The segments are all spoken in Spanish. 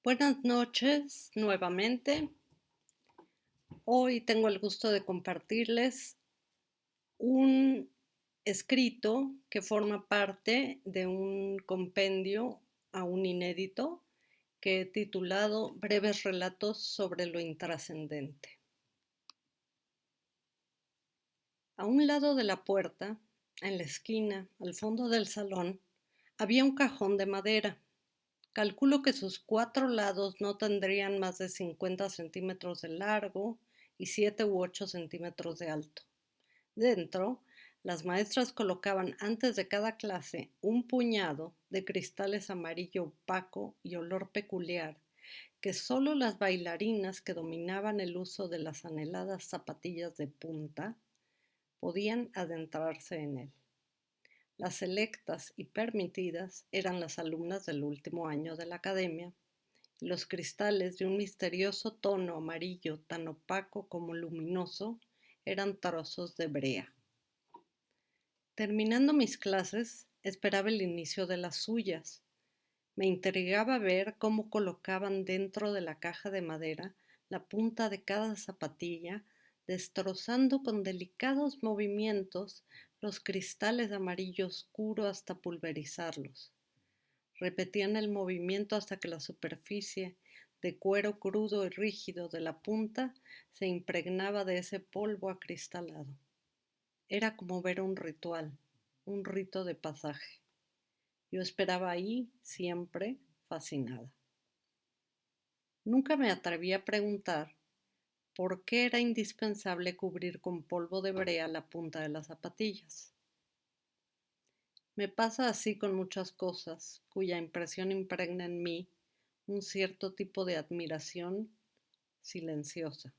Buenas noches nuevamente. Hoy tengo el gusto de compartirles un escrito que forma parte de un compendio aún inédito que he titulado Breves relatos sobre lo intrascendente. A un lado de la puerta, en la esquina, al fondo del salón, había un cajón de madera. Calculo que sus 4 lados no tendrían más de 50 centímetros de largo y 7 u 8 centímetros de alto. Dentro, las maestras colocaban antes de cada clase un puñado de cristales amarillo opaco y olor peculiar que solo las bailarinas que dominaban el uso de las anheladas zapatillas de punta podían adentrarse en él. Las selectas y permitidas eran las alumnas del último año de la academia. Los cristales de un misterioso tono amarillo tan opaco como luminoso eran trozos de brea. Terminando mis clases, esperaba el inicio de las suyas. Me intrigaba ver cómo colocaban dentro de la caja de madera la punta de cada zapatilla, destrozando con delicados movimientos los cristales de amarillo oscuro hasta pulverizarlos. Repetían el movimiento hasta que la superficie de cuero crudo y rígido de la punta se impregnaba de ese polvo acristalado. Era como ver un ritual, un rito de pasaje. Yo esperaba ahí, siempre, fascinada. Nunca me atreví a preguntar por qué era indispensable cubrir con polvo de brea la punta de las zapatillas. Me pasa así con muchas cosas cuya impresión impregna en mí un cierto tipo de admiración silenciosa.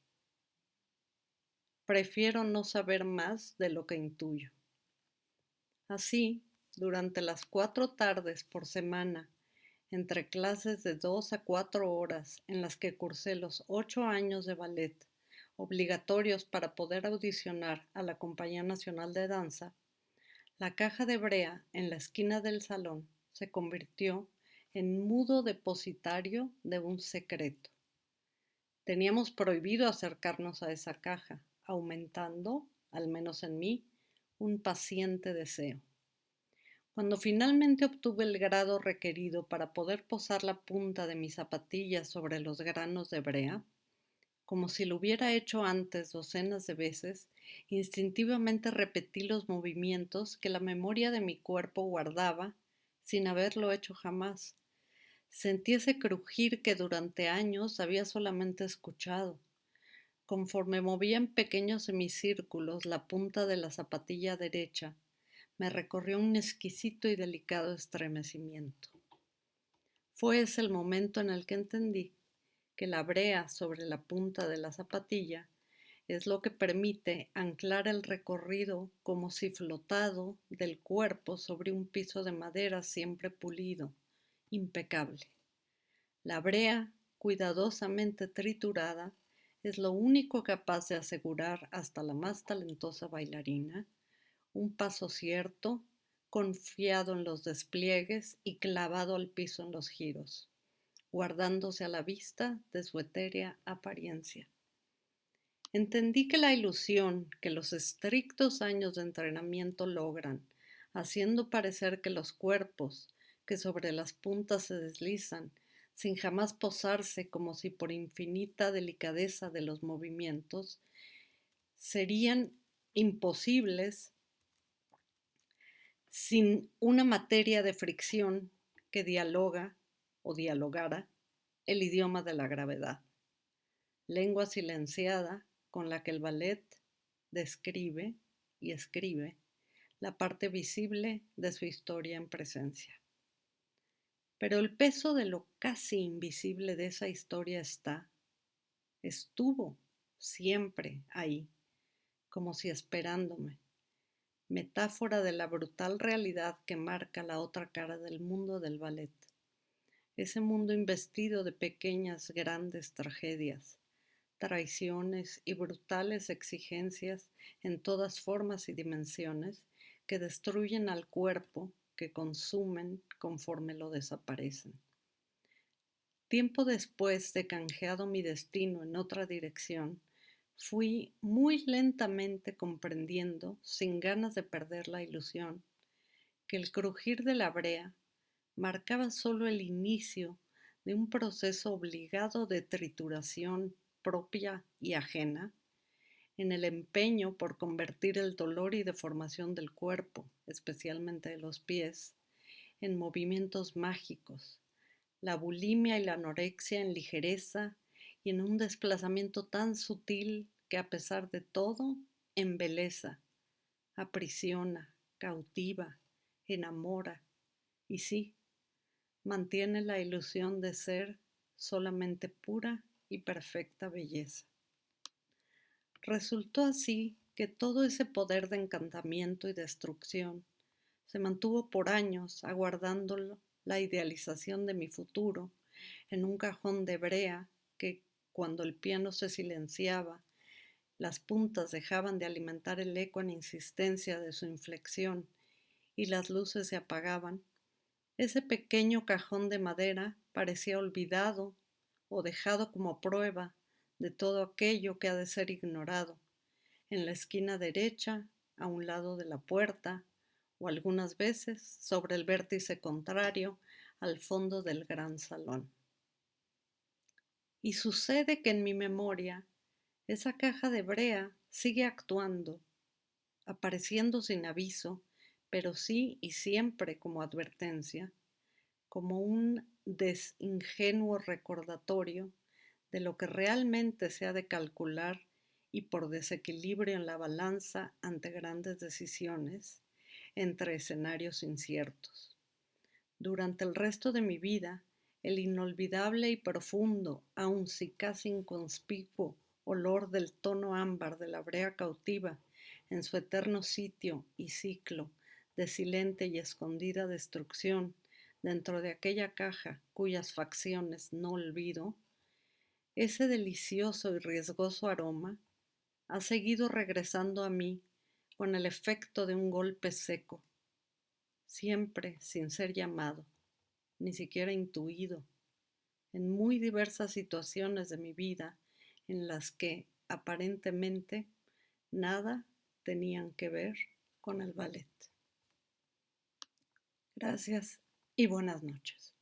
Prefiero no saber más de lo que intuyo. Así, durante las 4 tardes por semana, entre clases de 2 a 4 horas en las que cursé los 8 años de ballet, obligatorios para poder audicionar a la Compañía Nacional de Danza, la caja de brea en la esquina del salón se convirtió en mudo depositario de un secreto. Teníamos prohibido acercarnos a esa caja, aumentando, al menos en mí, un paciente deseo. Cuando finalmente obtuve el grado requerido para poder posar la punta de mis zapatillas sobre los granos de brea, como si lo hubiera hecho antes docenas de veces, instintivamente repetí los movimientos que la memoria de mi cuerpo guardaba sin haberlo hecho jamás. Sentí ese crujir que durante años había solamente escuchado. Conforme movía en pequeños semicírculos la punta de la zapatilla derecha, me recorrió un exquisito y delicado estremecimiento. Fue ese el momento en el que entendí que la brea sobre la punta de la zapatilla es lo que permite anclar el recorrido como si flotado del cuerpo sobre un piso de madera siempre pulido, impecable. La brea, cuidadosamente triturada, es lo único capaz de asegurar hasta la más talentosa bailarina un paso cierto, confiado en los despliegues y clavado al piso en los giros, guardándose a la vista de su etérea apariencia. Entendí que la ilusión que los estrictos años de entrenamiento logran, haciendo parecer que los cuerpos que sobre las puntas se deslizan, sin jamás posarse como si por infinita delicadeza de los movimientos, serían imposibles sin una materia de fricción que dialoga o dialogara el idioma de la gravedad, lengua silenciada con la que el ballet describe y escribe la parte visible de su historia en presencia. Pero el peso de lo casi invisible de esa historia estuvo siempre ahí, como si esperándome, metáfora de la brutal realidad que marca la otra cara del mundo del ballet. Ese mundo investido de pequeñas, grandes tragedias, traiciones y brutales exigencias en todas formas y dimensiones que destruyen al cuerpo, que consumen conforme lo desaparecen. Tiempo después de canjeado mi destino en otra dirección, fui muy lentamente comprendiendo, sin ganas de perder la ilusión, que el crujir de la brea marcaba solo el inicio de un proceso obligado de trituración propia y ajena, en el empeño por convertir el dolor y deformación del cuerpo, especialmente de los pies, en movimientos mágicos, la bulimia y la anorexia en ligereza y en un desplazamiento tan sutil que a pesar de todo embeleza, aprisiona, cautiva, enamora y sí, mantiene la ilusión de ser solamente pura y perfecta belleza. Resultó así que todo ese poder de encantamiento y destrucción se mantuvo por años aguardando la idealización de mi futuro en un cajón de brea que, cuando el piano se silenciaba, las puntas dejaban de alimentar el eco en insistencia de su inflexión y las luces se apagaban, ese pequeño cajón de madera parecía olvidado o dejado como prueba de todo aquello que ha de ser ignorado, en la esquina derecha, a un lado de la puerta, o algunas veces sobre el vértice contrario, al fondo del gran salón. Y sucede que en mi memoria, esa caja de brea sigue actuando, apareciendo sin aviso, pero sí y siempre como advertencia, como un desingenuo recordatorio de lo que realmente se ha de calcular y por desequilibrio en la balanza ante grandes decisiones entre escenarios inciertos. Durante el resto de mi vida, el inolvidable y profundo, aun si casi inconspicuo, olor del tono ámbar de la brea cautiva en su eterno sitio y ciclo de silente y escondida destrucción dentro de aquella caja cuyas facciones no olvido, ese delicioso y riesgoso aroma ha seguido regresando a mí con el efecto de un golpe seco, siempre sin ser llamado, ni siquiera intuido, en muy diversas situaciones de mi vida en las que aparentemente nada tenían que ver con el ballet. Gracias y buenas noches.